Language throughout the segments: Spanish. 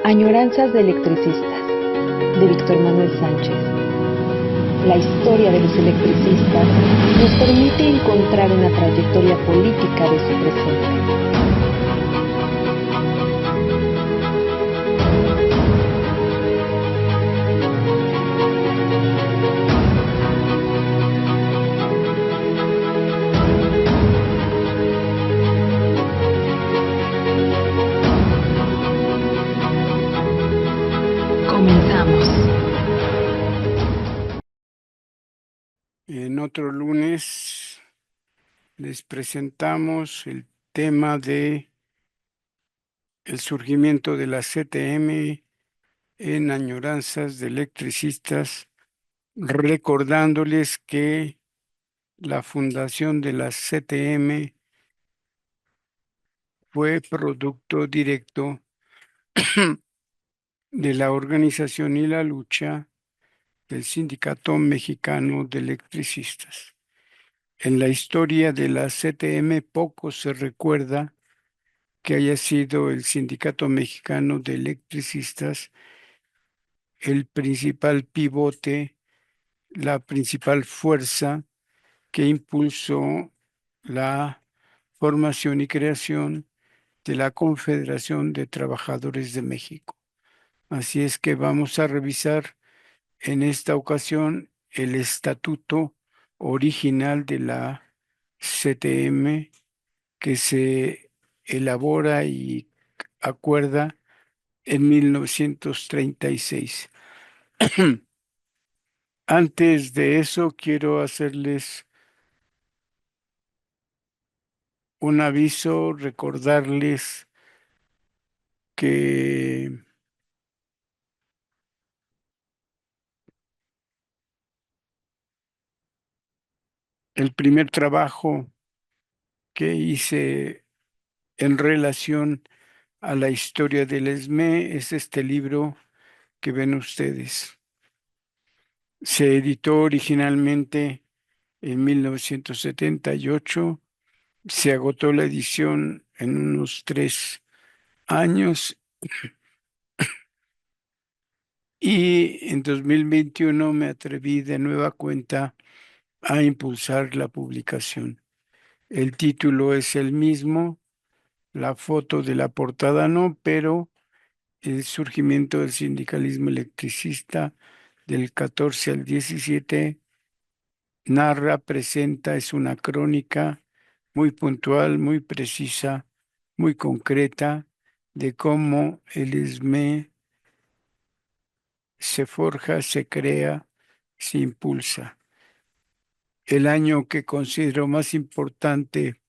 Añoranzas de electricistas, de Víctor Manuel Sánchez. La historia de los electricistas nos permite encontrar una trayectoria política de su presente. Comenzamos. En otro lunes les presentamos el tema de el surgimiento de la CTM en Añoranzas de Electricistas, recordándoles que la fundación de la CTM fue producto directo de la organización y la lucha del Sindicato Mexicano de Electricistas. En la historia de la CTM poco se recuerda que haya sido el Sindicato Mexicano de Electricistas el principal pivote, la principal fuerza que impulsó la formación y creación de la Confederación de Trabajadores de México. Así es que vamos a revisar en esta ocasión el estatuto original de la CTM que se elabora y acuerda en 1936. Antes de eso, quiero hacerles un aviso, recordarles que el primer trabajo que hice en relación a la historia del ESME es este libro que ven ustedes. Se editó originalmente en 1978, se agotó la edición en unos 3 años y en 2021 me atreví de nueva cuenta a impulsar la publicación. El título es el mismo, la foto de la portada no, pero el surgimiento del sindicalismo electricista del 14 al 17 narra, presenta, es una crónica muy puntual, muy precisa, muy concreta de cómo el ESME se forja, se crea, se impulsa. El año que considero más importante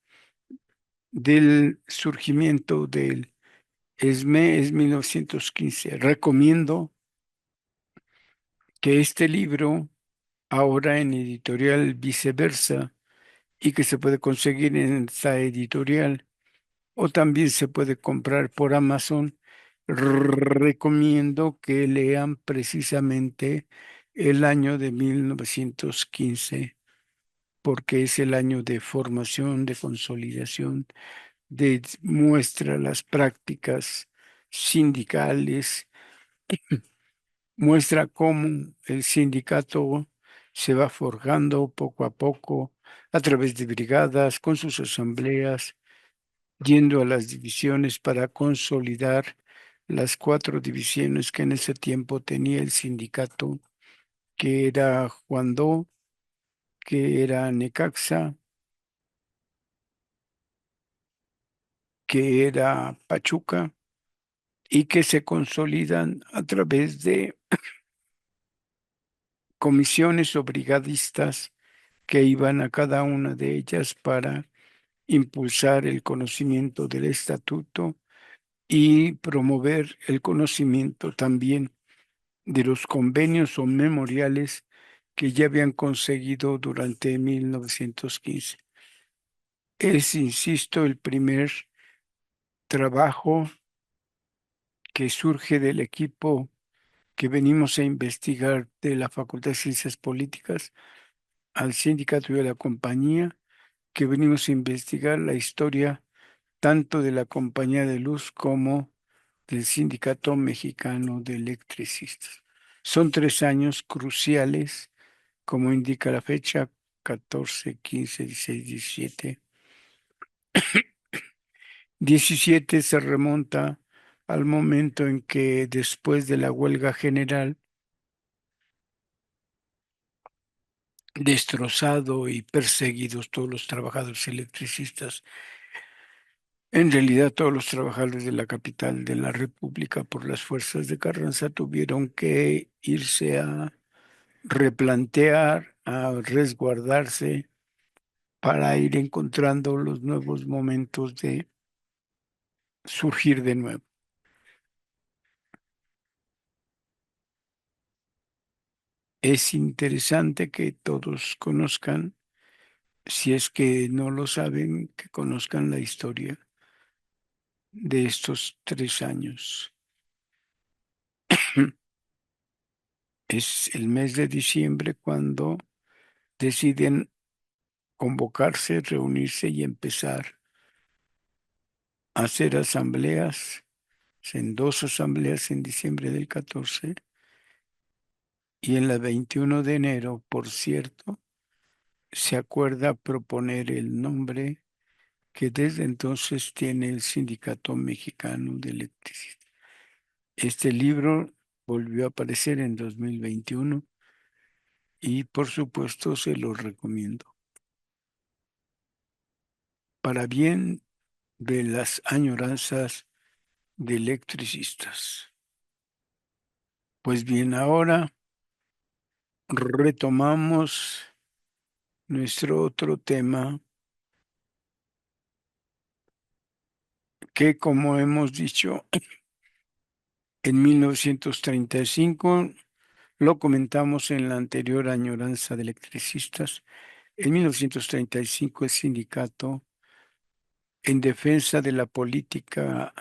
del surgimiento del ESME es 1915. Recomiendo que este libro, ahora en editorial Viceversa, y que se puede conseguir en esta editorial, o también se puede comprar por Amazon, recomiendo que lean precisamente el año de 1915, porque es el año de formación, de consolidación, muestra las prácticas sindicales, muestra cómo el sindicato se va forjando poco a poco a través de brigadas, con sus asambleas, yendo a las divisiones para consolidar las 4 divisiones que en ese tiempo tenía el sindicato, que era Juandó, que era Necaxa, que era Pachuca, y que se consolidan a través de comisiones o brigadistas que iban a cada una de ellas para impulsar el conocimiento del estatuto y promover el conocimiento también de los convenios o memoriales que ya habían conseguido durante 1915. Es, insisto, el primer trabajo que surge del equipo que venimos a investigar de la Facultad de Ciencias Políticas al sindicato y a la compañía, que venimos a investigar la historia tanto de la Compañía de Luz como del Sindicato Mexicano de Electricistas. Son 3 años cruciales, como indica la fecha, 14, 15, 16, 17. 17 se remonta al momento en que, después de la huelga general, destrozado y perseguidos todos los trabajadores electricistas, en realidad todos los trabajadores de la capital de la República, por las fuerzas de Carranza, tuvieron que irse a replantear, a resguardarse para ir encontrando los nuevos momentos de surgir de nuevo. Es interesante que todos conozcan, si es que no lo saben, que conozcan la historia de estos 3 años. Es el mes de diciembre cuando deciden convocarse, reunirse y empezar a hacer asambleas, en 2 asambleas en diciembre del 14 y en la 21 de enero, por cierto, se acuerda proponer el nombre que desde entonces tiene el Sindicato Mexicano de Electricidad. Este libro volvió a aparecer en 2021 y por supuesto se lo recomiendo. Para bien de las añoranzas de electricistas. Pues bien, ahora retomamos nuestro otro tema que, como hemos dicho, en 1935 lo comentamos en la anterior añoranza de electricistas. En 1935 el sindicato, en defensa de la política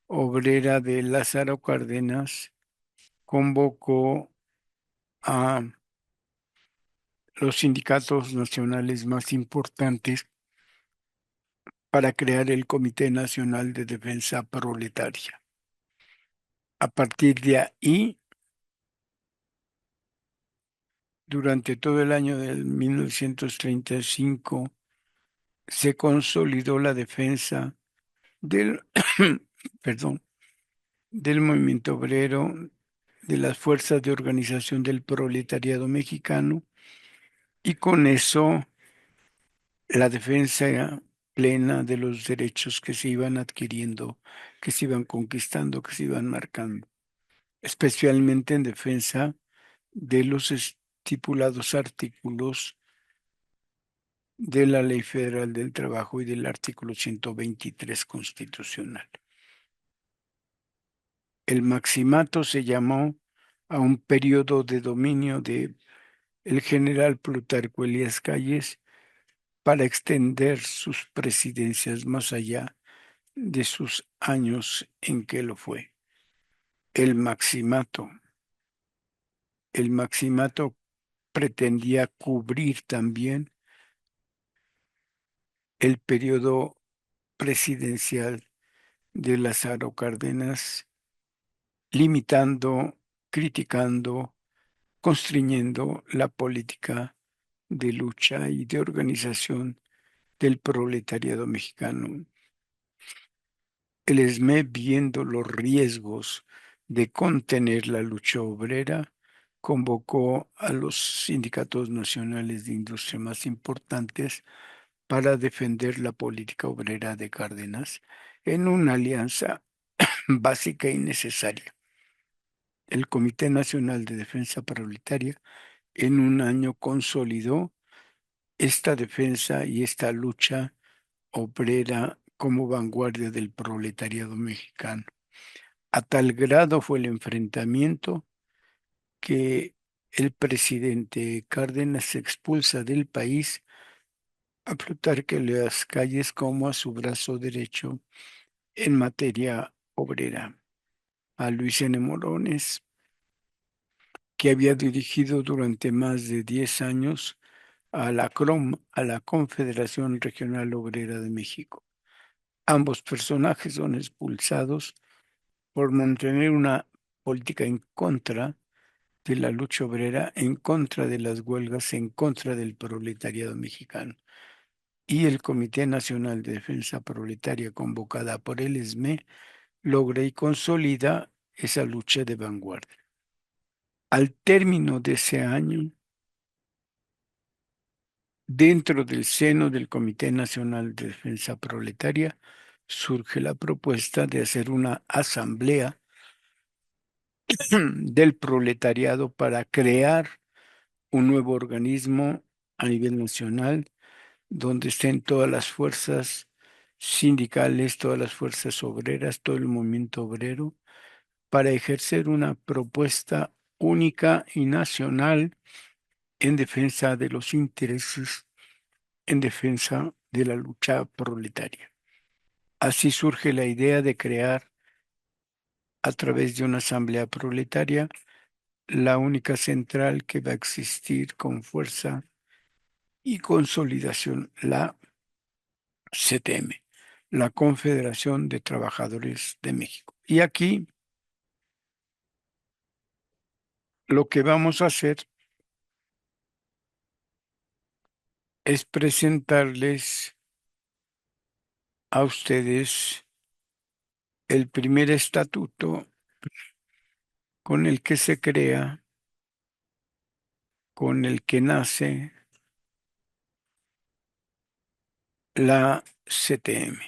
obrera de Lázaro Cárdenas, convocó a los sindicatos nacionales más importantes para crear el Comité Nacional de Defensa Proletaria. A partir de ahí, durante todo el año del 1935, se consolidó la defensa del, perdón, del movimiento obrero, de las fuerzas de organización del proletariado mexicano, y con eso la defensa plena de los derechos que se iban adquiriendo, que se iban conquistando, que se iban marcando, especialmente en defensa de los estipulados artículos de la Ley Federal del Trabajo y del artículo 123 constitucional. El maximato se llamó a un periodo de dominio de el general Plutarco Elías Calles para extender sus presidencias más allá de sus años en que lo fue. El maximato. El maximato pretendía cubrir también el periodo presidencial de Lázaro Cárdenas, limitando, criticando, constriñendo la política de lucha y de organización del proletariado mexicano. El ESME, viendo los riesgos de contener la lucha obrera, convocó a los sindicatos nacionales de industria más importantes para defender la política obrera de Cárdenas en una alianza básica y necesaria. El Comité Nacional de Defensa Proletaria en un año consolidó esta defensa y esta lucha obrera como vanguardia del proletariado mexicano. A tal grado fue el enfrentamiento que el presidente Cárdenas expulsa del país a Plutarco Elías Calles como a su brazo derecho en materia obrera, a Luis N. Morones, que había dirigido durante más de 10 años a la CROM, a la Confederación Regional Obrera de México. Ambos personajes son expulsados por mantener una política en contra de la lucha obrera, en contra de las huelgas, en contra del proletariado mexicano. Y el Comité Nacional de Defensa Proletaria, convocada por el ESME, logra y consolida esa lucha de vanguardia. Al término de ese año, dentro del seno del Comité Nacional de Defensa Proletaria, surge la propuesta de hacer una asamblea del proletariado para crear un nuevo organismo a nivel nacional donde estén todas las fuerzas sindicales, todas las fuerzas obreras, todo el movimiento obrero, para ejercer una propuesta única y nacional en defensa de los intereses, en defensa de la lucha proletaria. Así surge la idea de crear, a través de una asamblea proletaria, la única central que va a existir con fuerza y consolidación, la CTM, la Confederación de Trabajadores de México. Y aquí lo que vamos a hacer es presentarles a ustedes el primer estatuto con el que se crea, con el que nace la CTM,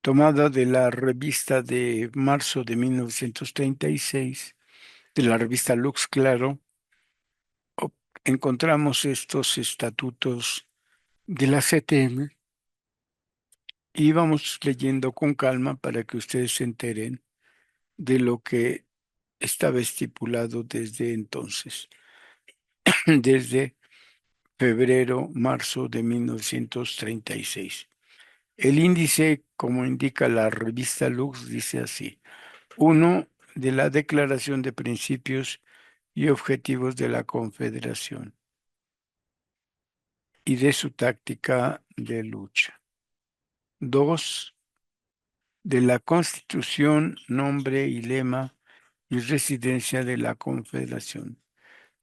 tomada de la revista de marzo de 1936, de la revista Lux Claro. Encontramos estos estatutos de la CTM y vamos leyendo con calma para que ustedes se enteren de lo que estaba estipulado desde entonces, desde febrero, marzo de 1936. El índice, como indica la revista Lux, dice así: uno, de la Declaración de Principios y Objetivos de la Confederación y de su táctica de lucha. Dos, de la Constitución, nombre y lema y residencia de la Confederación.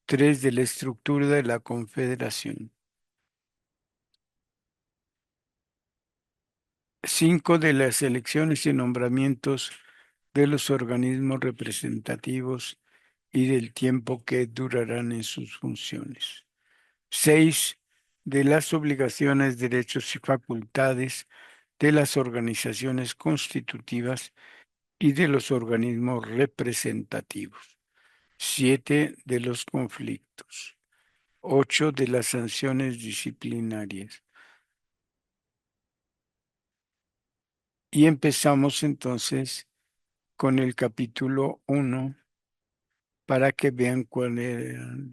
Tres, de la estructura de la Confederación. Cinco, de las elecciones y nombramientos de los organismos representativos y del tiempo que durarán en sus funciones. Seis, de las obligaciones, derechos y facultades de las organizaciones constitutivas y de los organismos representativos. Siete, de los conflictos. Ocho, de las sanciones disciplinarias. Y empezamos entonces con el capítulo 1 para que vean cuáles eran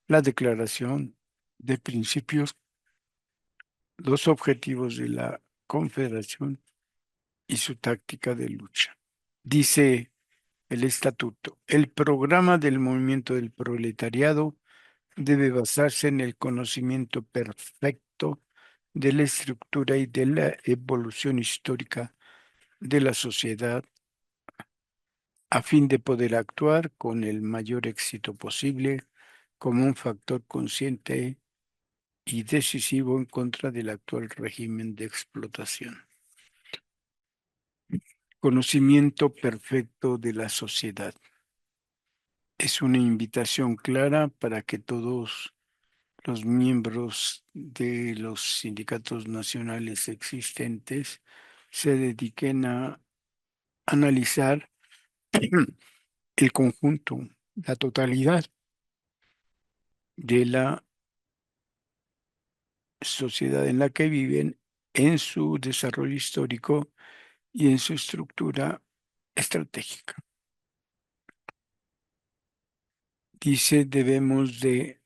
la declaración de principios, los objetivos de la Confederación y su táctica de lucha. Dice el estatuto: el programa del movimiento del proletariado debe basarse en el conocimiento perfecto de la estructura y de la evolución histórica de la sociedad, a fin de poder actuar con el mayor éxito posible como un factor consciente y decisivo en contra del actual régimen de explotación. Conocimiento perfecto de la sociedad. Es una invitación clara para que todos los miembros de los sindicatos nacionales existentes se dediquen a analizar el conjunto, la totalidad de la sociedad en la que viven, en su desarrollo histórico y en su estructura estratégica. Dice, debemos de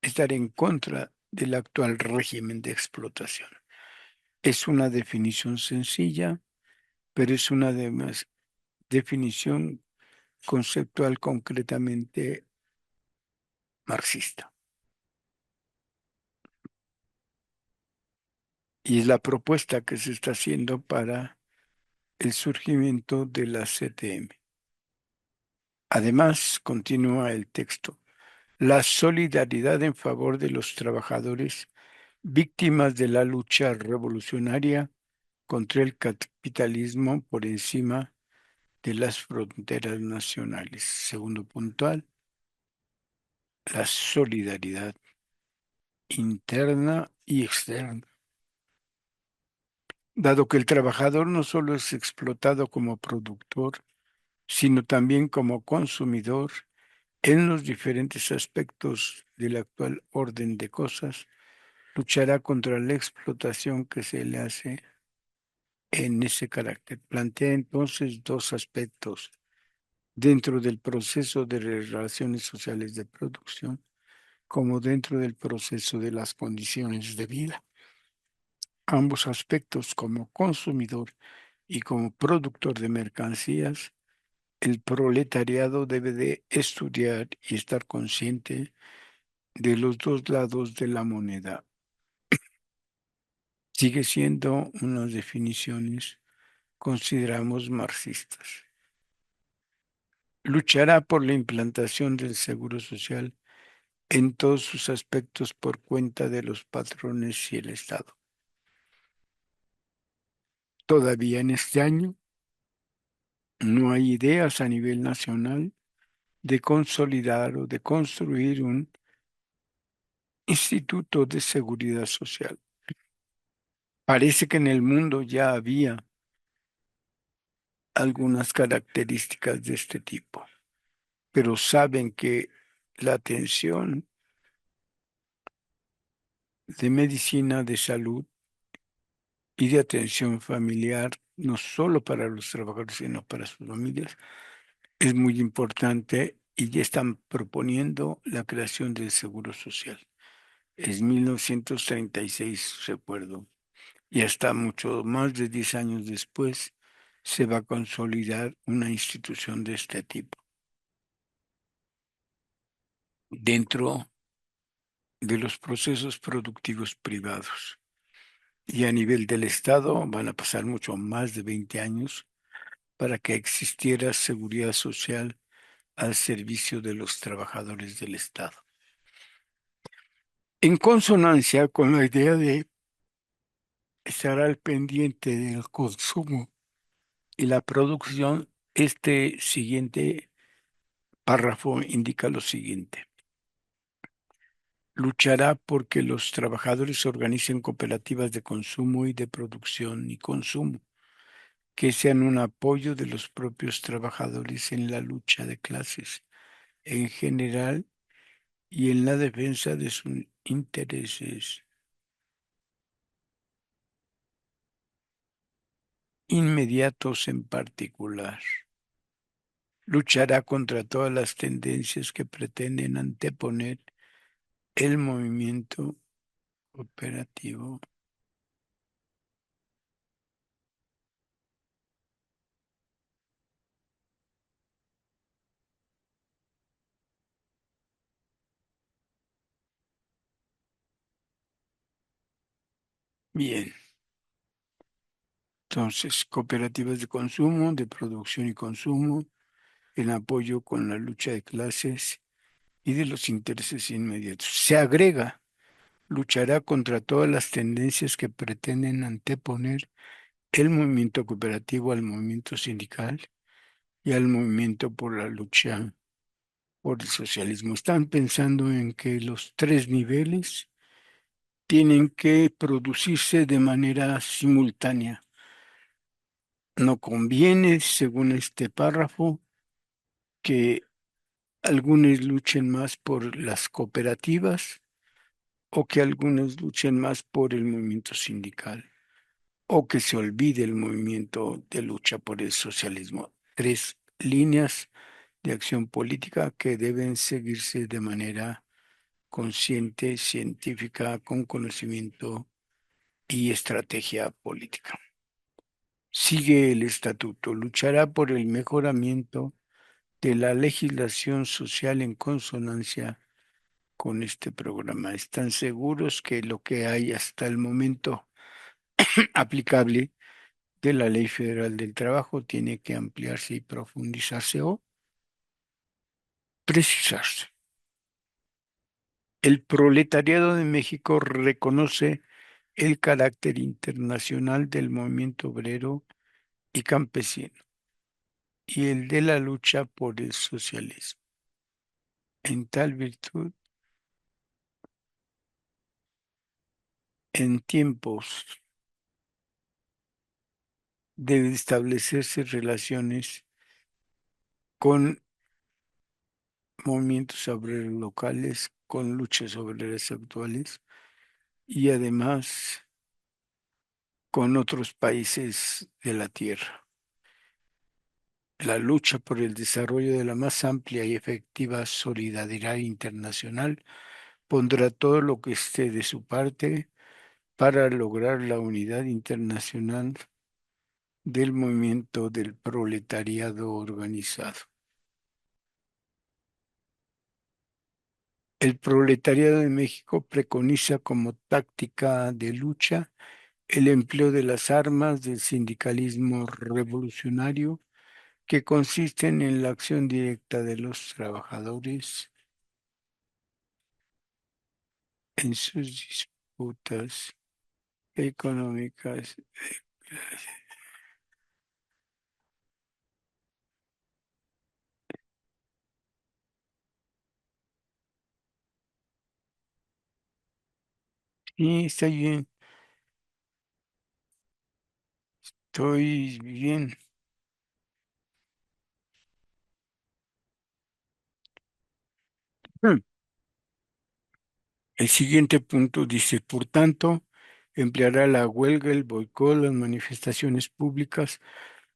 estar en contra del actual régimen de explotación. Es una definición sencilla, pero es una definición conceptual concretamente marxista. Y es la propuesta que se está haciendo para el surgimiento de la CTM. Además, continúa el texto, la solidaridad en favor de los trabajadores víctimas de la lucha revolucionaria contra el capitalismo por encima de las fronteras nacionales. Segundo puntual, la solidaridad interna y externa. Dado que el trabajador no solo es explotado como productor, sino también como consumidor en los diferentes aspectos del actual orden de cosas, luchará contra la explotación que se le hace en ese carácter. Plantea entonces dos aspectos dentro del proceso de relaciones sociales de producción, como dentro del proceso de las condiciones de vida. Ambos aspectos, como consumidor y como productor de mercancías, el proletariado debe de estudiar y estar consciente de los dos lados de la moneda. Sigue siendo unas definiciones, consideramos marxistas. Luchará por la implantación del seguro social en todos sus aspectos por cuenta de los patrones y el Estado. Todavía en este año no hay ideas a nivel nacional de consolidar o de construir un instituto de seguridad social. Parece que en el mundo ya había algunas características de este tipo, pero saben que la atención de medicina de salud y de atención familiar, no solo para los trabajadores, sino para sus familias, es muy importante y ya están proponiendo la creación del Seguro Social. Es 1936, recuerdo, y hasta mucho más de 10 años después se va a consolidar una institución de este tipo dentro de los procesos productivos privados. Y a nivel del Estado van a pasar mucho más de 20 años para que existiera seguridad social al servicio de los trabajadores del Estado. En consonancia con la idea de estar al pendiente del consumo y la producción, este siguiente párrafo indica lo siguiente. Luchará porque los trabajadores organicen cooperativas de consumo y de producción y consumo, que sean un apoyo de los propios trabajadores en la lucha de clases en general y en la defensa de sus intereses inmediatos en particular. Luchará contra todas las tendencias que pretenden anteponer el movimiento cooperativo. Bien, entonces, cooperativas de consumo, de producción y consumo, en apoyo con la lucha de clases y de los intereses inmediatos. Se agrega, luchará contra todas las tendencias que pretenden anteponer el movimiento cooperativo al movimiento sindical y al movimiento por la lucha por el socialismo. Están pensando en que los tres niveles tienen que producirse de manera simultánea. No conviene, según este párrafo, que algunos luchen más por las cooperativas o que algunos luchen más por el movimiento sindical o que se olvide el movimiento de lucha por el socialismo. Tres líneas de acción política que deben seguirse de manera consciente, científica, con conocimiento y estrategia política. Sigue el estatuto, luchará por el mejoramiento de la legislación social en consonancia con este programa. Están seguros que lo que hay hasta el momento aplicable de la Ley Federal del Trabajo tiene que ampliarse y profundizarse o precisarse. El proletariado de México reconoce el carácter internacional del movimiento obrero y campesino y el de la lucha por el socialismo. En tal virtud, en tiempos deben establecerse relaciones con movimientos obreros locales, con luchas obreras actuales y además con otros países de la tierra. La lucha por el desarrollo de la más amplia y efectiva solidaridad internacional pondrá todo lo que esté de su parte para lograr la unidad internacional del movimiento del proletariado organizado. El proletariado de México preconiza como táctica de lucha el empleo de las armas del sindicalismo revolucionario que consisten en la acción directa de los trabajadores en sus disputas económicas. Sí, está bien, estoy bien. Hmm. El siguiente punto dice, por tanto, empleará la huelga, el boicot, las manifestaciones públicas,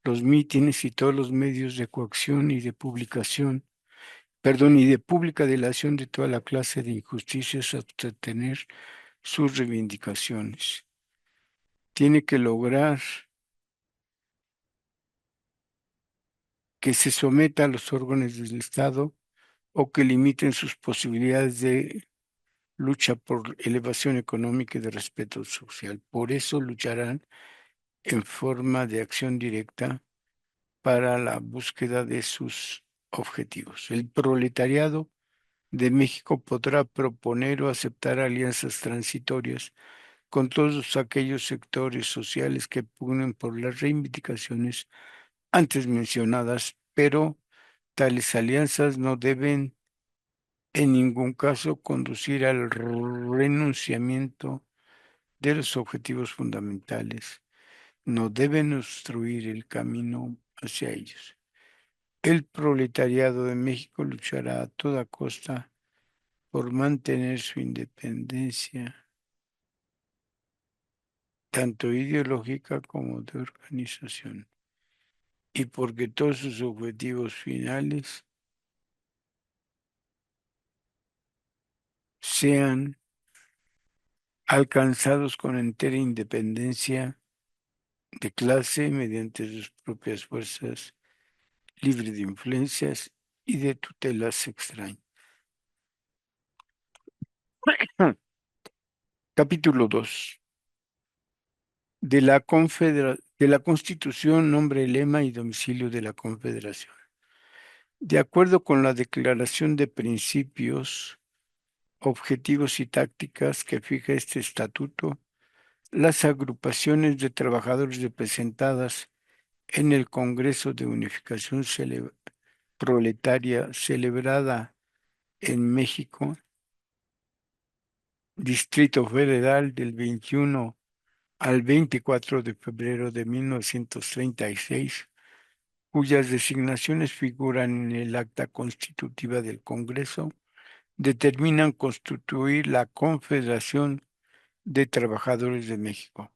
los mítines y todos los medios de coacción y de publicación, perdón, y de pública delación de toda la clase de injusticias hasta tener sus reivindicaciones. Tiene que lograr que se someta a los órganos del Estado o que limiten sus posibilidades de lucha por elevación económica y de respeto social. Por eso lucharán en forma de acción directa para la búsqueda de sus objetivos. El proletariado de México podrá proponer o aceptar alianzas transitorias con todos aquellos sectores sociales que pugnen por las reivindicaciones antes mencionadas, pero tales alianzas no deben en ningún caso conducir al renunciamiento de los objetivos fundamentales, no deben obstruir el camino hacia ellos. El proletariado de México luchará a toda costa por mantener su independencia, tanto ideológica como de organización, y porque todos sus objetivos finales sean alcanzados con entera independencia de clase mediante sus propias fuerzas, libre de influencias y de tutelas extrañas. Capítulo 2. De la Constitución, nombre, lema y domicilio de la Confederación. De acuerdo con la Declaración de Principios, Objetivos y Tácticas que fija este estatuto, las agrupaciones de trabajadores representadas en el Congreso de Unificación Proletaria celebrada en México, Distrito Federal del 21 al 24 de febrero de 1936, cuyas designaciones figuran en el acta constitutiva del Congreso, determinan constituir la Confederación de Trabajadores de México.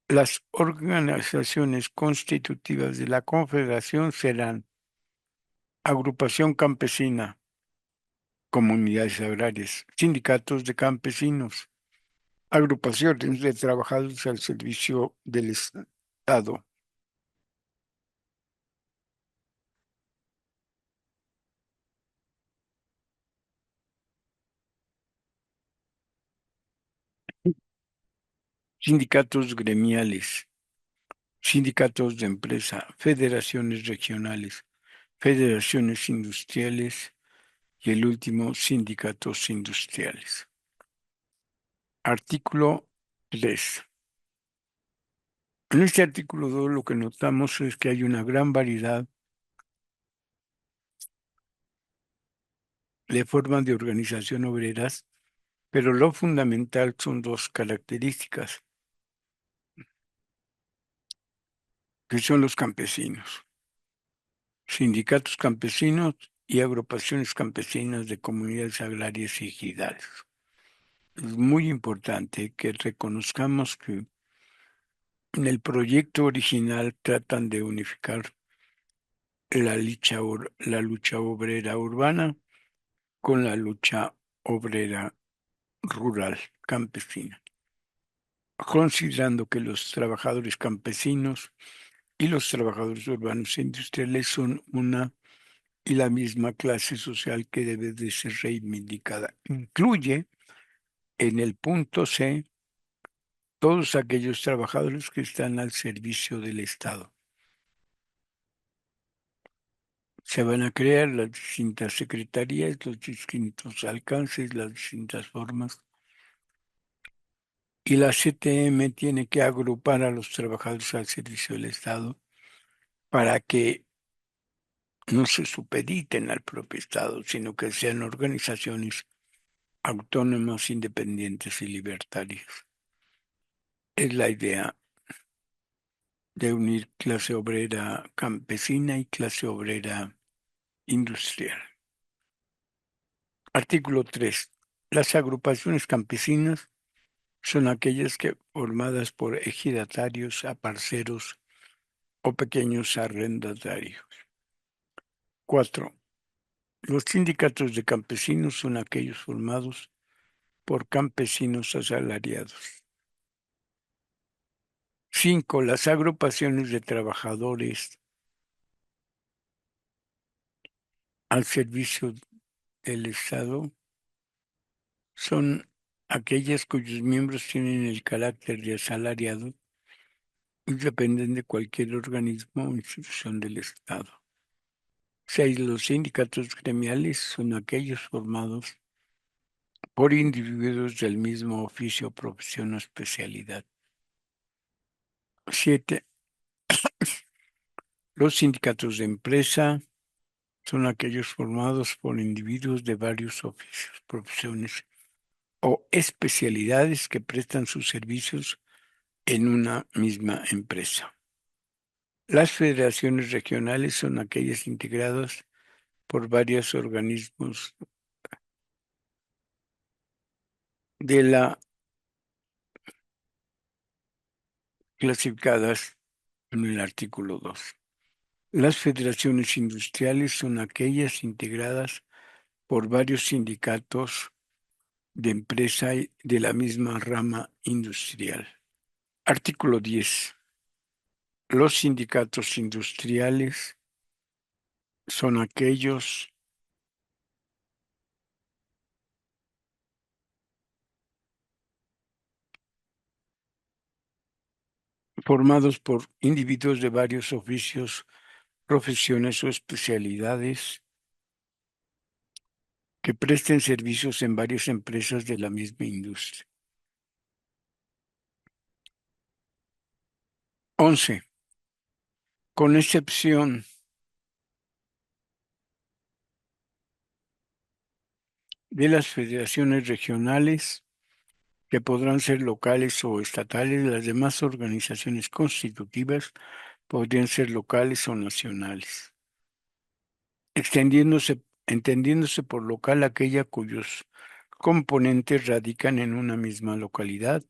Las organizaciones constitutivas de la Confederación serán Agrupación Campesina, comunidades agrarias, sindicatos de campesinos, agrupaciones de trabajadores al servicio del Estado, sindicatos gremiales, sindicatos de empresa, federaciones regionales, federaciones industriales y el último, sindicatos industriales. Artículo 3. En este artículo 2 lo que notamos es que hay una gran variedad de formas de organización obreras, pero lo fundamental son dos características, que son los campesinos, sindicatos campesinos y agrupaciones campesinas de comunidades agrarias y ejidales. Es muy importante que reconozcamos que en el proyecto original tratan de unificar la lucha obrera urbana con la lucha obrera rural, campesina, considerando que los trabajadores campesinos y los trabajadores urbanos e industriales son una y la misma clase social que debe de ser reivindicada. Incluye en el punto C todos aquellos trabajadores que están al servicio del Estado. Se van a crear las distintas secretarías, los distintos alcances, las distintas formas. Y la CTM tiene que agrupar a los trabajadores al servicio del Estado para que no se supediten al propio Estado, sino que sean organizaciones autónomas, independientes y libertarias. Es la idea de unir clase obrera campesina y clase obrera industrial. Artículo 3. Las agrupaciones campesinas son aquellas que formadas por ejidatarios, aparceros o pequeños arrendatarios. 4. Los sindicatos de campesinos son aquellos formados por campesinos asalariados. 5. Las agrupaciones de trabajadores al servicio del Estado son aquellas cuyos miembros tienen el carácter de asalariado y dependen de cualquier organismo o institución del Estado. 6. Los sindicatos gremiales son aquellos formados por individuos del mismo oficio, profesión o especialidad. 7. Los sindicatos de empresa son aquellos formados por individuos de varios oficios, profesiones o especialidades que prestan sus servicios en una misma empresa. Las federaciones regionales son aquellas integradas por varios organismos de la clasificadas en el artículo 2. Las federaciones industriales son aquellas integradas por varios sindicatos de empresa de la misma rama industrial. Artículo 10. Los sindicatos industriales son aquellos formados por individuos de varios oficios, profesiones o especialidades que presten servicios en varias empresas de la misma industria. 11. Con excepción de las federaciones regionales, que podrán ser locales o estatales, las demás organizaciones constitutivas podrían ser locales o nacionales, entendiéndose por local aquella cuyos componentes radican en una misma localidad,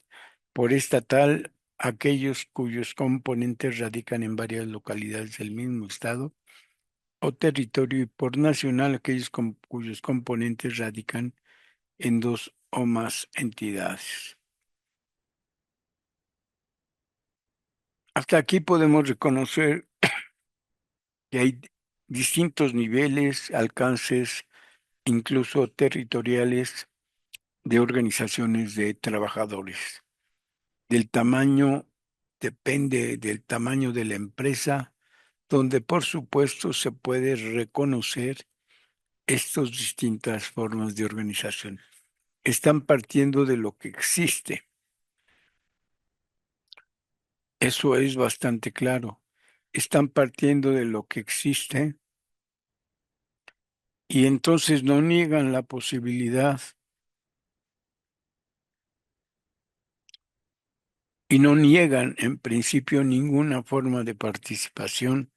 por estatal aquellos cuyos componentes radican en varias localidades del mismo estado o territorio, y por nacional aquellos cuyos componentes radican en dos o más entidades. Hasta aquí podemos reconocer que hay distintos niveles, alcances, incluso territoriales, de organizaciones de trabajadores. Del tamaño, depende del tamaño de la empresa, donde por supuesto se puede reconocer estas distintas formas de organización. Están partiendo de lo que existe. Eso es bastante claro. Están partiendo de lo que existe y entonces no niegan la posibilidad y no niegan en principio ninguna forma de participación,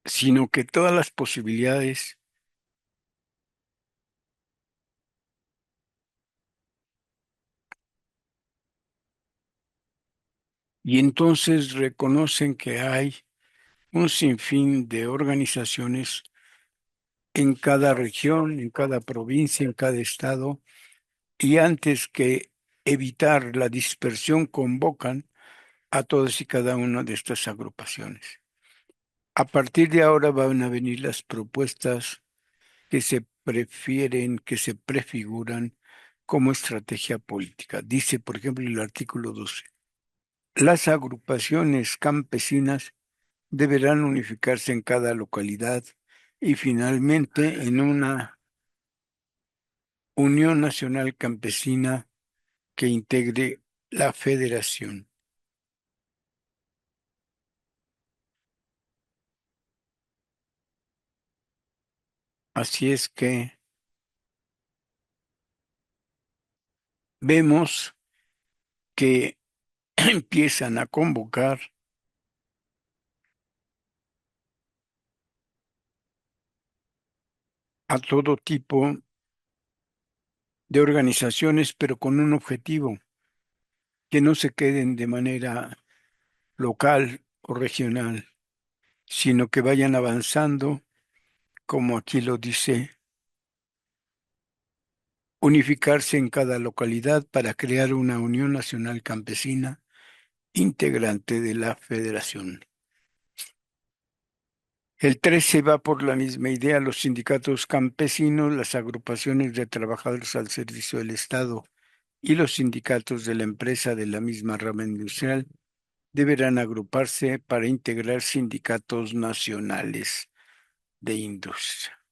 sino que todas las posibilidades y entonces reconocen que hay un sinfín de organizaciones en cada región, en cada provincia, en cada estado, y antes que evitar la dispersión convocan a todas y cada una de estas agrupaciones. A partir de ahora van a venir las propuestas que se prefieren, que se prefiguran como estrategia política. Dice, por ejemplo, el artículo 12, las agrupaciones campesinas deberán unificarse en cada localidad y finalmente en una Unión Nacional Campesina que integre la federación. Así es que vemos que empiezan a convocar a todo tipo de organizaciones, pero con un objetivo, que no se queden de manera local o regional, sino que vayan avanzando, como aquí lo dice, unificarse en cada localidad para crear una Unión Nacional Campesina integrante de la Federación. El 13 va por la misma idea, los sindicatos campesinos, las agrupaciones de trabajadores al servicio del Estado y los sindicatos de la empresa de la misma rama industrial deberán agruparse para integrar sindicatos nacionales de industria.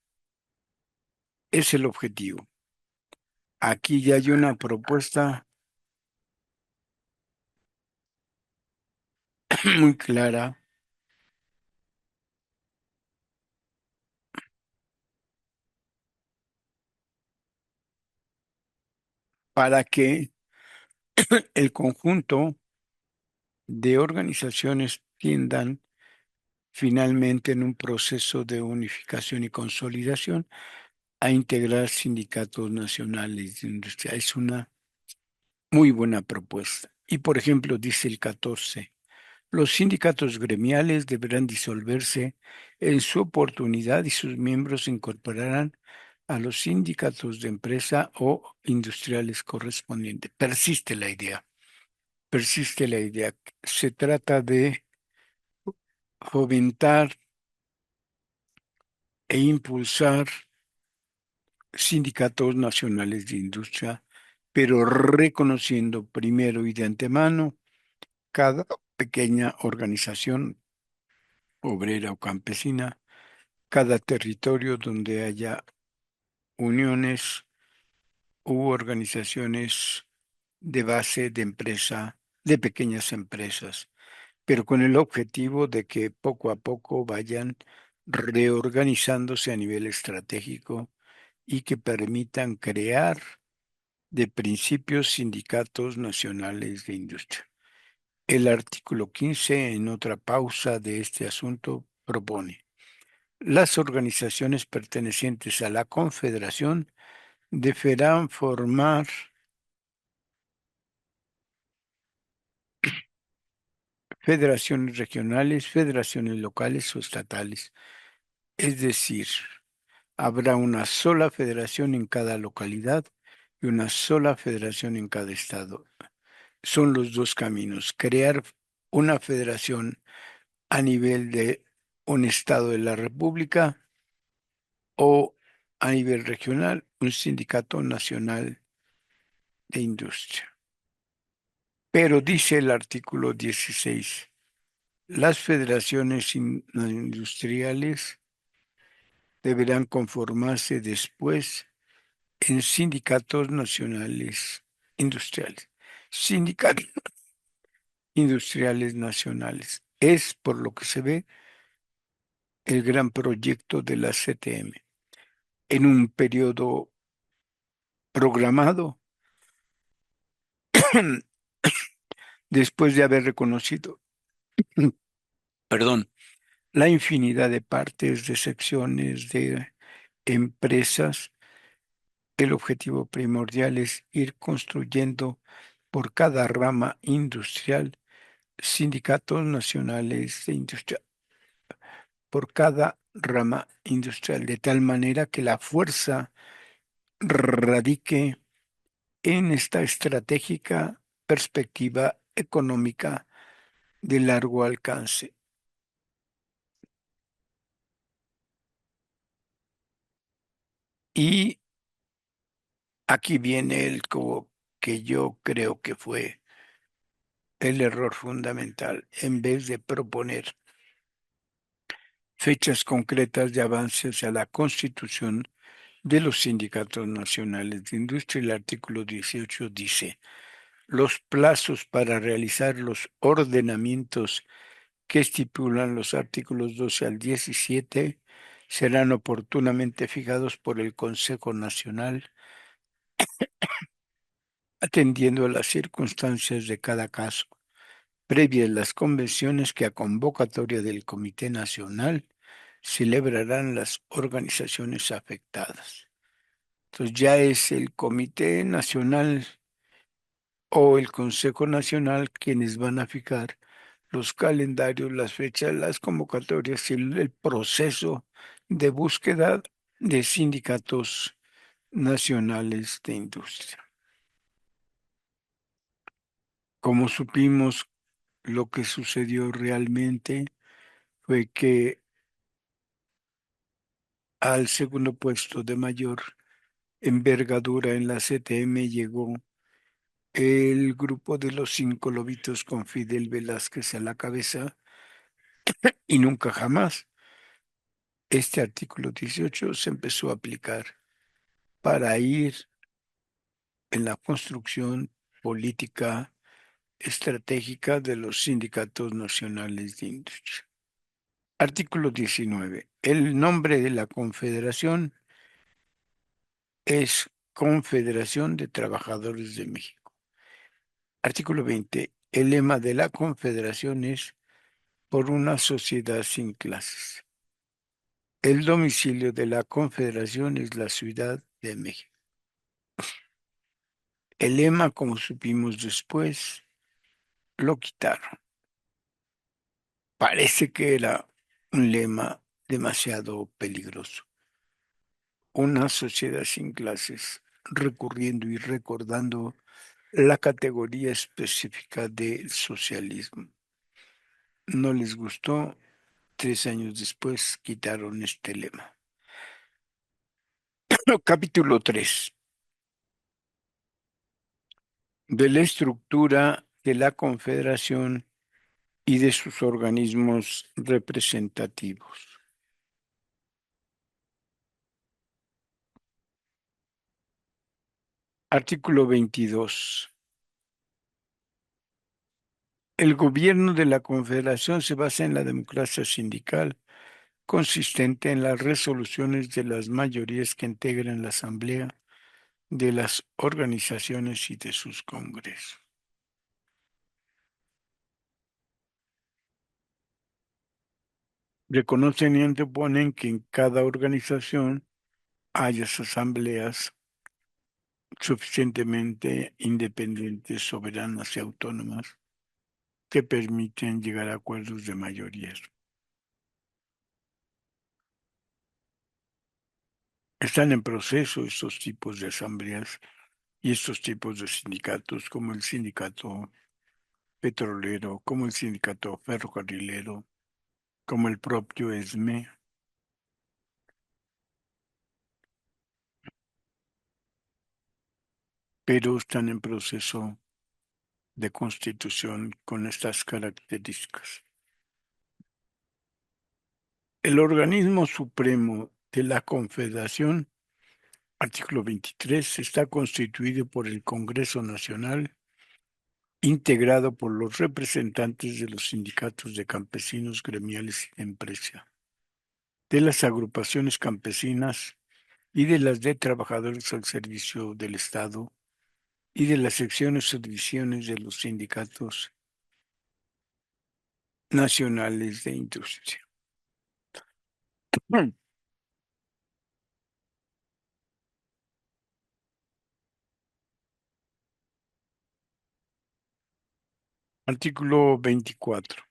Es el objetivo. Aquí ya hay una propuesta muy clara para que el conjunto de organizaciones tiendan finalmente en un proceso de unificación y consolidación a integrar sindicatos nacionales de industria. Es una muy buena propuesta. Y por ejemplo, dice el 14, los sindicatos gremiales deberán disolverse en su oportunidad y sus miembros se incorporarán a los sindicatos de empresa o industriales correspondientes. Persiste la idea. Se trata de fomentar e impulsar sindicatos nacionales de industria, pero reconociendo primero y de antemano cada pequeña organización obrera o campesina, cada territorio donde haya uniones u organizaciones de base de empresa, de pequeñas empresas, pero con el objetivo de que poco a poco vayan reorganizándose a nivel estratégico y que permitan crear de principios sindicatos nacionales de industria. El artículo 15, en otra pausa de este asunto, propone: las organizaciones pertenecientes a la Confederación deberán formar federaciones regionales, federaciones locales o estatales. Es decir, habrá una sola federación en cada localidad y una sola federación en cada estado. Son los dos caminos: crear una federación a nivel de un estado de la República o a nivel regional, un sindicato nacional de industria. Pero dice el artículo 16, las federaciones industriales deberán conformarse después en sindicatos nacionales industriales. Sindicatos industriales nacionales. Es, por lo que se ve, el gran proyecto de la CTM. En un periodo programado, después de haber reconocido, perdón, la infinidad de partes, de secciones, de empresas, el objetivo primordial es ir construyendo por cada rama industrial sindicatos nacionales de industria, por cada rama industrial, de tal manera que la fuerza radique en esta estratégica perspectiva económica de largo alcance. Y aquí viene que yo creo que fue el error fundamental. En vez de proponer fechas concretas de avance hacia la constitución de los sindicatos nacionales de industria, el artículo 18 dice: los plazos para realizar los ordenamientos que estipulan los artículos 12 al 17 serán oportunamente fijados por el Consejo Nacional, atendiendo a las circunstancias de cada caso, previas las convenciones que a convocatoria del Comité Nacional celebrarán las organizaciones afectadas. Entonces ya es el Comité Nacional o el Consejo Nacional quienes van a fijar los calendarios, las fechas, las convocatorias y el proceso de búsqueda de sindicatos nacionales de industria. Como supimos, lo que sucedió realmente fue que al segundo puesto de mayor envergadura en la CTM llegó el grupo de los cinco lobitos con Fidel Velázquez a la cabeza, y nunca jamás este artículo 18 se empezó a aplicar para ir en la construcción política estratégica de los sindicatos nacionales de industria. Artículo 19. El nombre de la confederación es Confederación de Trabajadores de México. Artículo 20. El lema de la confederación es por una sociedad sin clases. El domicilio de la confederación es la Ciudad de México. El lema, como supimos después, lo quitaron. Parece que era un lema demasiado peligroso. Una sociedad sin clases, recurriendo y recordando la categoría específica del socialismo. No les gustó, 3 años después quitaron este lema. Capítulo 3. De la estructura de la Confederación y de sus organismos representativos. Artículo 22. El gobierno de la Confederación se basa en la democracia sindical, consistente en las resoluciones de las mayorías que integran la Asamblea de las organizaciones y de sus congresos. Reconocen y anteponen que en cada organización haya asambleas suficientemente independientes, soberanas y autónomas que permiten llegar a acuerdos de mayorías. Están en proceso estos tipos de asambleas y estos tipos de sindicatos, como el sindicato petrolero, como el sindicato ferrocarrilero, como el propio ESME, pero están en proceso de constitución con estas características. El organismo supremo de la Confederación, artículo 23, está constituido por el Congreso Nacional, integrado por los representantes de los sindicatos de campesinos, gremiales y de empresa, de las agrupaciones campesinas y de las de trabajadores al servicio del Estado y de las secciones o divisiones de los sindicatos nacionales de industria. Artículo 24.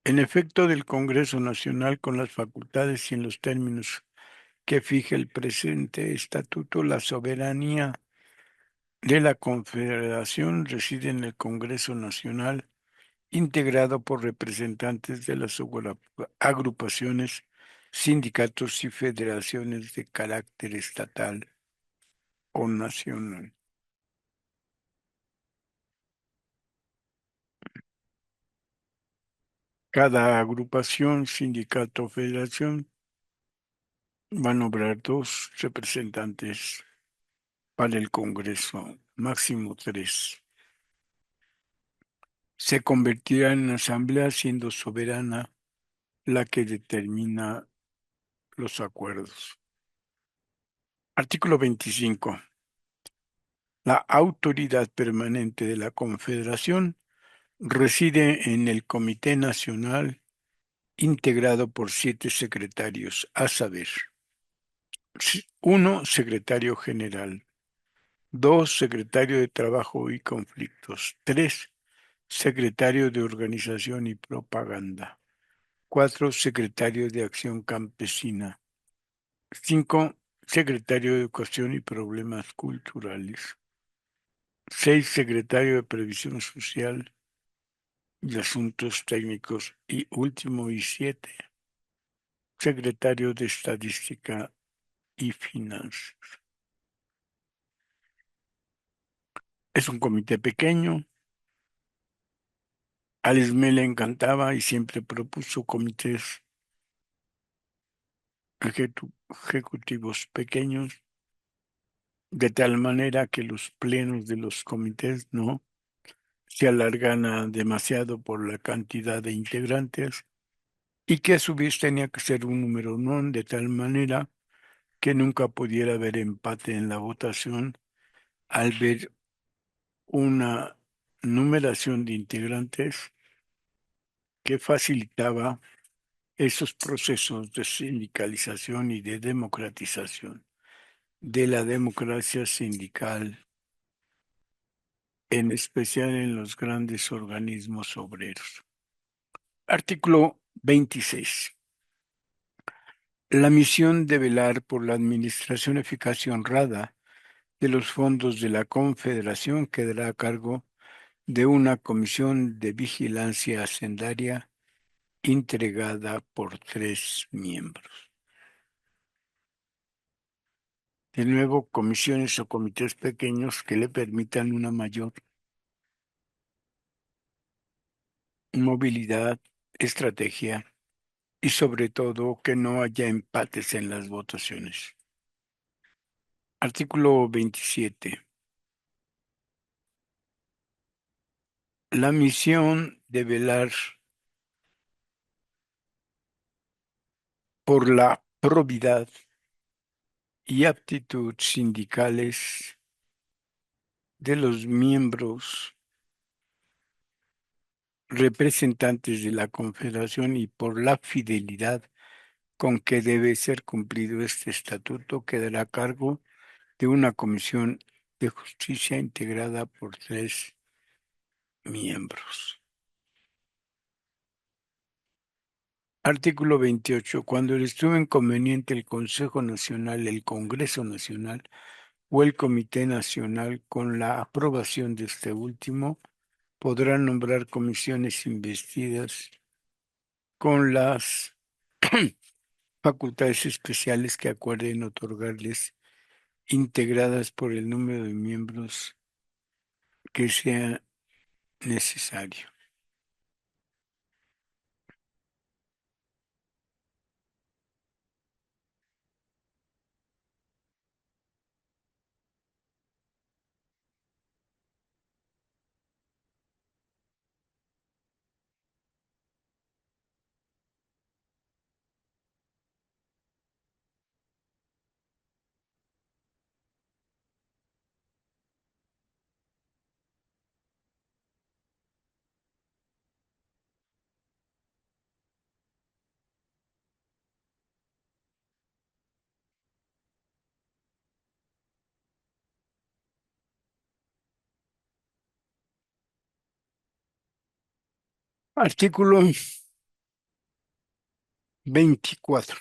En efecto del Congreso Nacional, con las facultades y en los términos que fije el presente estatuto, la soberanía de la Confederación reside en el Congreso Nacional, integrado por representantes de las agrupaciones, sindicatos y federaciones de carácter estatal o nacional. Cada agrupación, sindicato o federación va a nombrar 2 representantes para el Congreso, máximo 3. Se convertirá en asamblea siendo soberana la que determina los acuerdos. Artículo 25. La autoridad permanente de la Confederación reside en el Comité Nacional, integrado por 7 secretarios, a saber: 1, secretario general; 2, secretario de Trabajo y Conflictos; 3, secretario de Organización y Propaganda; 4, secretario de Acción Campesina; 5, secretario de Educación y Problemas Culturales; 6, secretario de Previsión Social y Asuntos Técnicos; y último, y 7, secretario de Estadística y Finanzas. Es un comité pequeño. Al SME le encantaba y siempre propuso comités ejecutivos pequeños, de tal manera que los plenos de los comités no se alargan demasiado por la cantidad de integrantes, y que a su vez tenía que ser un número non, de tal manera que nunca pudiera haber empate en la votación al ver una numeración de integrantes que facilitaba esos procesos de sindicalización y de democratización de la democracia sindical, en especial en los grandes organismos obreros. Artículo 26. La misión de velar por la administración eficaz y honrada de los fondos de la Confederación quedará a cargo de una comisión de vigilancia hacendaria integrada por 3 miembros. De nuevo, comisiones o comités pequeños que le permitan una mayor movilidad, estrategia y sobre todo que no haya empates en las votaciones. Artículo 27. La misión de velar por la probidad y aptitud sindicales de los miembros representantes de la Confederación y por la fidelidad con que debe ser cumplido este estatuto quedará a cargo de una comisión de justicia integrada por 3 miembros. Artículo 28. Cuando le estuvo inconveniente el Consejo Nacional, el Congreso Nacional o el Comité Nacional, con la aprobación de este último, podrá nombrar comisiones investidas con las facultades especiales que acuerden otorgarles, integradas por el número de miembros que sea necesario. Artículo 24,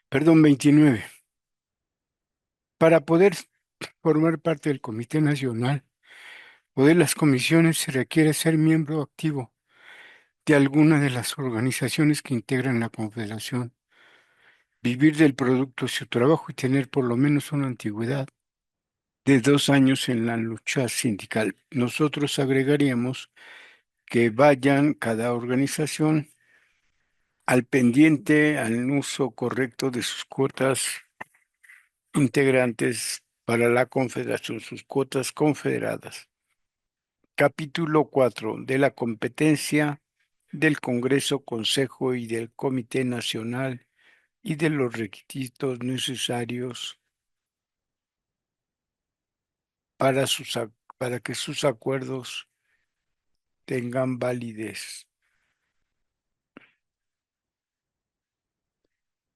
perdón, 29. Para poder formar parte del Comité Nacional o de las comisiones se requiere ser miembro activo de alguna de las organizaciones que integran la Confederación, vivir del producto de su trabajo y tener por lo menos una antigüedad de 2 años en la lucha sindical. Nosotros agregaríamos que vayan cada organización al pendiente, al uso correcto de sus cuotas integrantes para la Confederación, sus cuotas confederadas. Capítulo 4 de la competencia del Congreso, Consejo y del Comité Nacional y de los requisitos necesarios para, para que sus acuerdos tengan validez.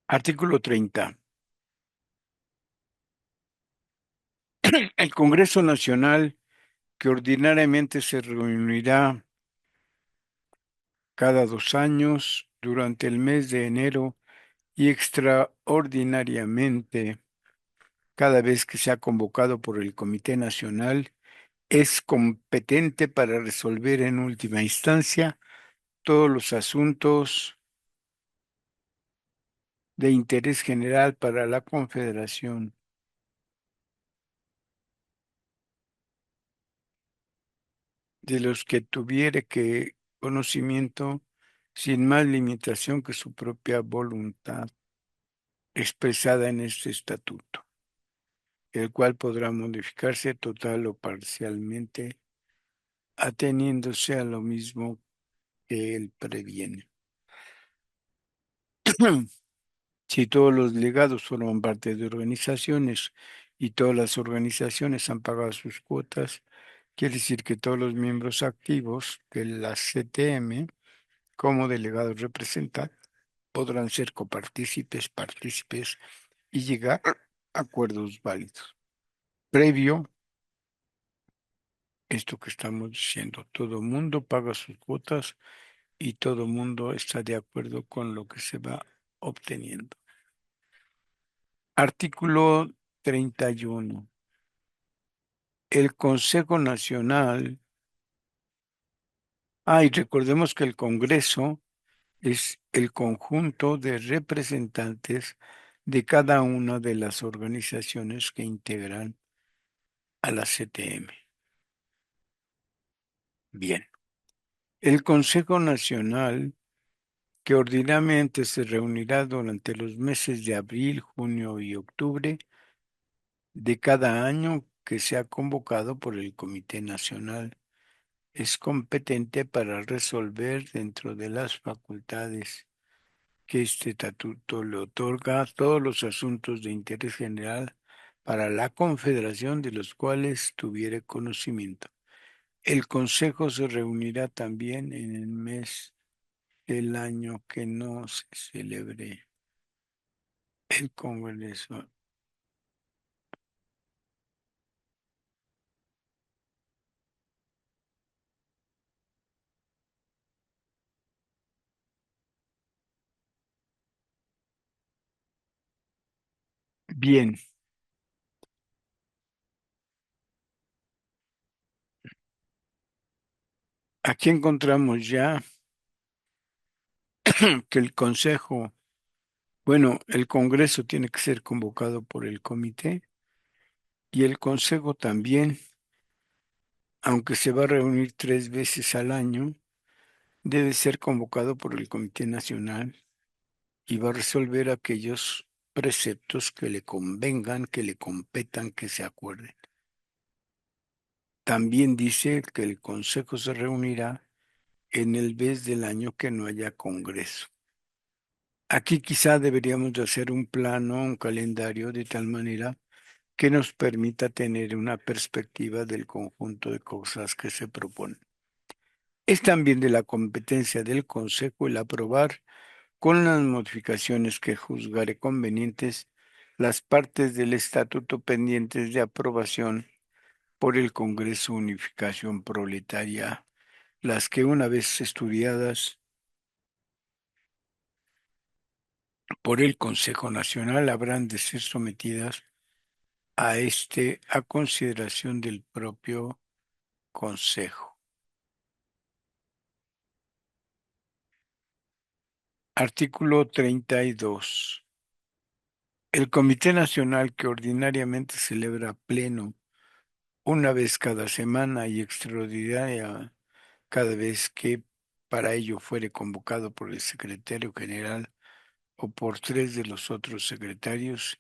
Artículo 30. El Congreso Nacional, que ordinariamente se reunirá cada 2 años durante el mes de enero y extraordinariamente cada vez que sea convocado por el Comité Nacional, es competente para resolver en última instancia todos los asuntos de interés general para la Confederación, de los que tuviere que conocimiento sin más limitación que su propia voluntad expresada en este estatuto, el cual podrá modificarse total o parcialmente, ateniéndose a lo mismo que él previene. Si todos los delegados forman parte de organizaciones y todas las organizaciones han pagado sus cuotas, quiere decir que todos los miembros activos de la CTM como delegados representantes podrán ser copartícipes, partícipes y llegar a acuerdos válidos. Previo, esto que estamos diciendo, todo mundo paga sus cuotas y todo mundo está de acuerdo con lo que se va obteniendo. Artículo 31. El Consejo Nacional, y recordemos que el Congreso es el conjunto de representantes de cada una de las organizaciones que integran a la CTM. Bien, el Consejo Nacional, que ordinariamente se reunirá durante los meses de abril, junio y octubre de cada año que sea convocado por el Comité Nacional, es competente para resolver dentro de las facultades que este estatuto le otorga todos los asuntos de interés general para la Confederación de los cuales tuviere conocimiento. El Consejo se reunirá también en el mes del año que no se celebre el Congreso. Bien, aquí encontramos ya que el Consejo, bueno, el Congreso tiene que ser convocado por el comité y el Consejo también, aunque se va a reunir 3 veces al año, debe ser convocado por el Comité Nacional y va a resolver aquellos preceptos que le convengan, que le competan, que se acuerden. También dice que el Consejo se reunirá en el mes del año que no haya Congreso. Aquí quizá deberíamos de hacer un plano, un calendario de tal manera que nos permita tener una perspectiva del conjunto de cosas que se proponen. Es también de la competencia del Consejo el aprobar, con las modificaciones que juzgare convenientes, las partes del estatuto pendientes de aprobación por el Congreso Unificación Proletaria, las que una vez estudiadas por el Consejo Nacional habrán de ser sometidas a consideración del propio Consejo. Artículo 32. El Comité Nacional, que ordinariamente celebra pleno una vez cada semana y extraordinaria cada vez que para ello fuere convocado por el secretario general o por 3 de los otros secretarios,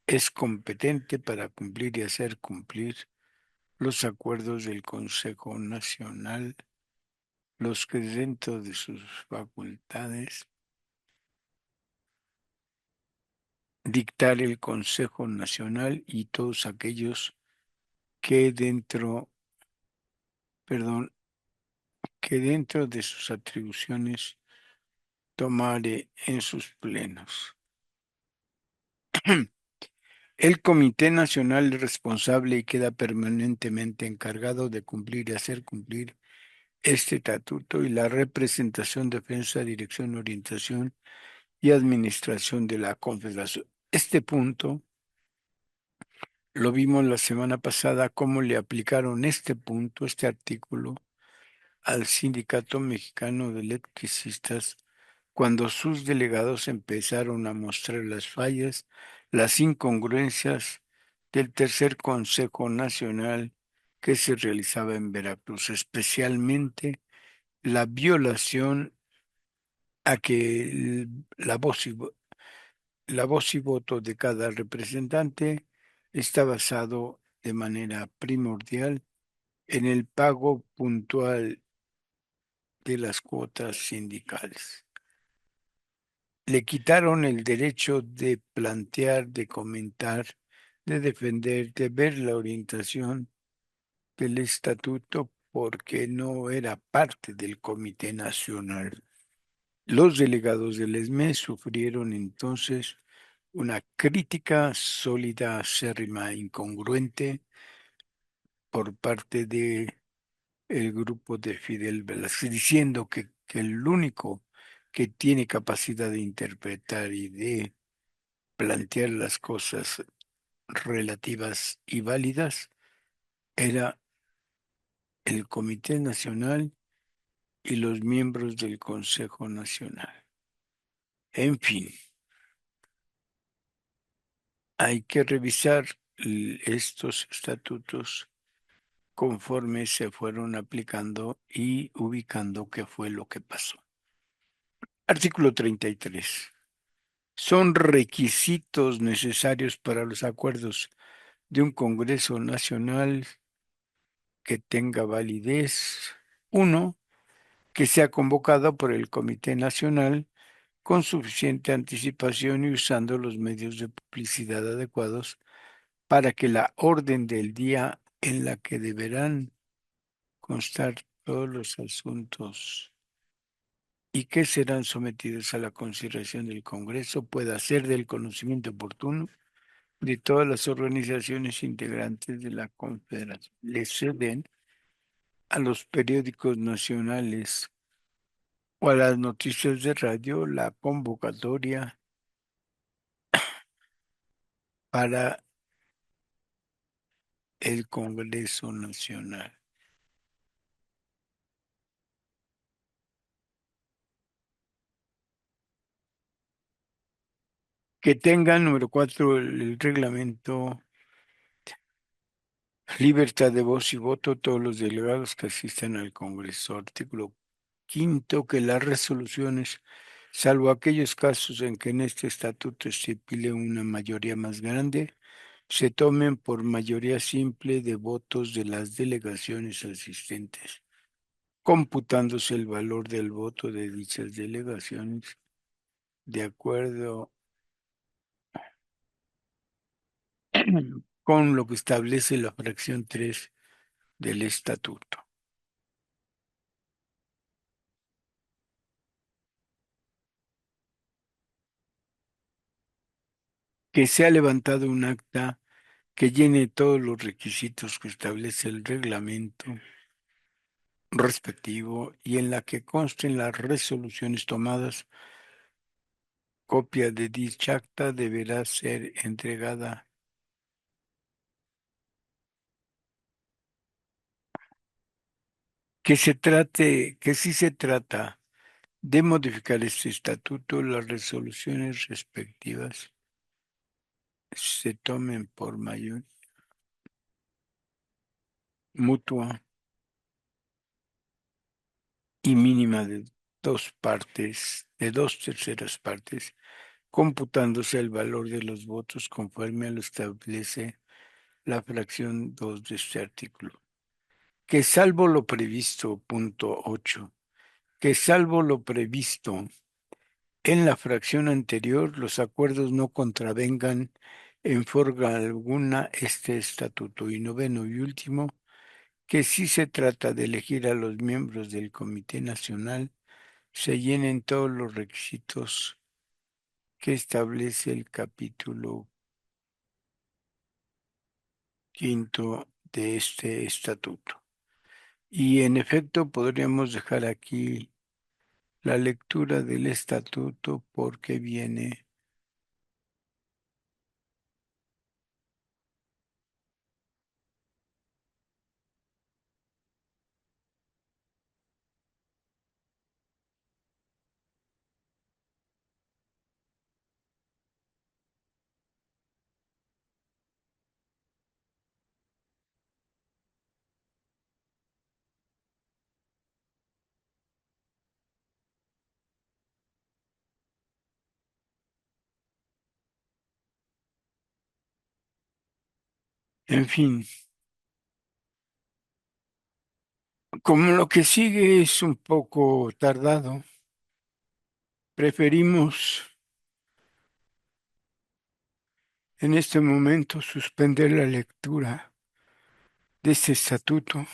es competente para cumplir y hacer cumplir los acuerdos del Consejo Nacional, los que dentro de sus facultades dictar el Consejo Nacional y todos aquellos que perdón, que dentro de sus atribuciones tomare en sus plenos. El Comité Nacional es responsable y queda permanentemente encargado de cumplir y hacer cumplir este estatuto y la representación, defensa, dirección, orientación y administración de la Confederación. Este punto lo vimos la semana pasada, cómo le aplicaron este punto, este artículo, al Sindicato Mexicano de Electricistas cuando sus delegados empezaron a mostrar las fallas, las incongruencias del tercer Consejo Nacional que se realizaba en Veracruz, especialmente la violación a que la voz y voto de cada representante está basado de manera primordial en el pago puntual de las cuotas sindicales. Le quitaron el derecho de plantear, de comentar, de defender, de ver la orientación del estatuto porque no era parte del Comité Nacional. Los delegados del ESME sufrieron entonces una crítica sólida, acérrima, incongruente por parte de el grupo de Fidel Velázquez, diciendo que el único que tiene capacidad de interpretar y de plantear las cosas relativas y válidas era el Comité Nacional y los miembros del Consejo Nacional. En fin, hay que revisar estos estatutos conforme se fueron aplicando y ubicando qué fue lo que pasó. Artículo 33. Son requisitos necesarios para los acuerdos de un Congreso Nacional que tenga validez. Uno, que sea convocado por el Comité Nacional con suficiente anticipación y usando los medios de publicidad adecuados para que la orden del día en la que deberán constar todos los asuntos y que serán sometidos a la consideración del Congreso pueda ser del conocimiento oportuno de todas las organizaciones integrantes de la Confederación. Le ceden a los periódicos nacionales o a las noticias de radio la convocatoria para el Congreso Nacional. Que tenga, número 4, el reglamento, libertad de voz y voto todos los delegados que asistan al Congreso. Artículo quinto, que las resoluciones, salvo aquellos casos en que en este estatuto estipule una mayoría más grande, se tomen por mayoría simple de votos de las delegaciones asistentes, computándose el valor del voto de dichas delegaciones de acuerdo con lo que establece la fracción 3 del estatuto. Que se ha levantado un acta que llene todos los requisitos que establece el reglamento respectivo y en la que consten las resoluciones tomadas. Copia de dicha acta deberá ser entregada. Que si se trata de modificar este estatuto, las resoluciones respectivas se tomen por mayor mutua y mínima de dos partes, de dos terceras partes, computándose el valor de los votos conforme a lo establece la fracción 2 de este artículo. Que salvo lo previsto, punto 8, que salvo lo previsto en la fracción anterior, los acuerdos no contravengan en forma alguna este estatuto. Y noveno y último, que si se trata de elegir a los miembros del Comité Nacional, se llenen todos los requisitos que establece el capítulo quinto de este estatuto. Y en efecto podríamos dejar aquí la lectura del estatuto porque viene en fin, como lo que sigue es un poco tardado, preferimos en este momento suspender la lectura de este estatuto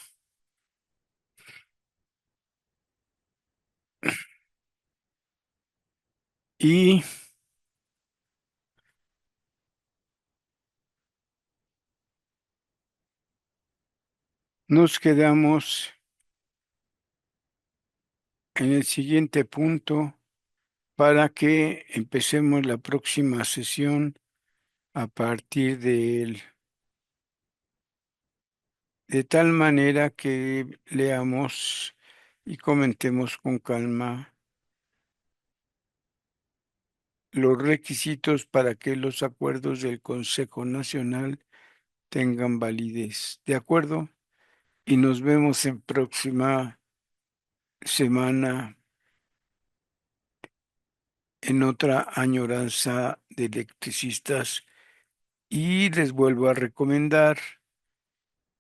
y nos quedamos en el siguiente punto para que empecemos la próxima sesión a partir de él, de tal manera que leamos y comentemos con calma los requisitos para que los acuerdos del Consejo Nacional tengan validez. ¿De acuerdo? Y nos vemos en próxima semana en otra añoranza de electricistas. Y les vuelvo a recomendar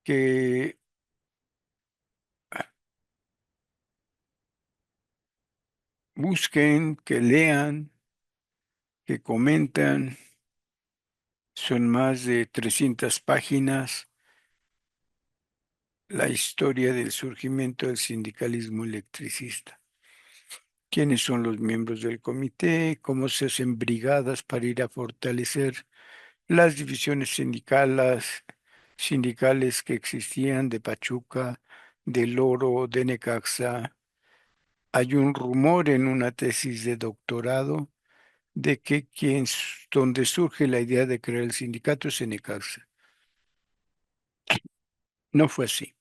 que busquen, que lean, que comentan. Son más de 300 páginas. La historia del surgimiento del sindicalismo electricista. ¿Quiénes son los miembros del comité? ¿Cómo se hacen brigadas para ir a fortalecer las divisiones sindicales que existían de Pachuca, del Oro, de Necaxa? Hay un rumor en una tesis de doctorado de que donde surge la idea de crear el sindicato es en Necaxa. No fue así.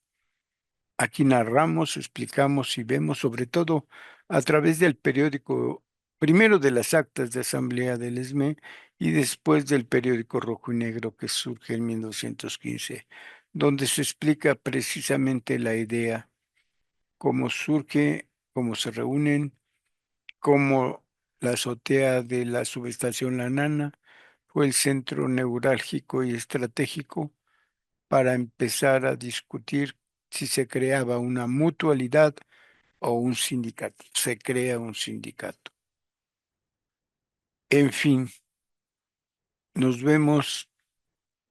Aquí narramos, explicamos y vemos, sobre todo a través del periódico, primero de las actas de asamblea del ESME y después del periódico Rojo y Negro que surge en 1915, donde se explica precisamente la idea, cómo surge, cómo se reúnen, cómo la azotea de la subestación La Nana fue el centro neurálgico y estratégico para empezar a discutir si se creaba una mutualidad o un sindicato. Se crea un sindicato. En fin, nos vemos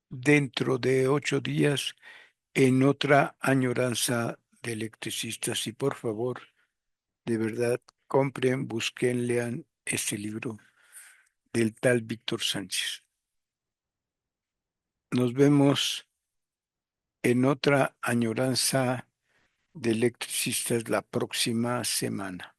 dentro de 8 días en otra añoranza de electricistas y por favor, de verdad, compren, busquen, lean este libro del tal Víctor Sánchez. Nos vemos en otra añoranza de electricistas la próxima semana.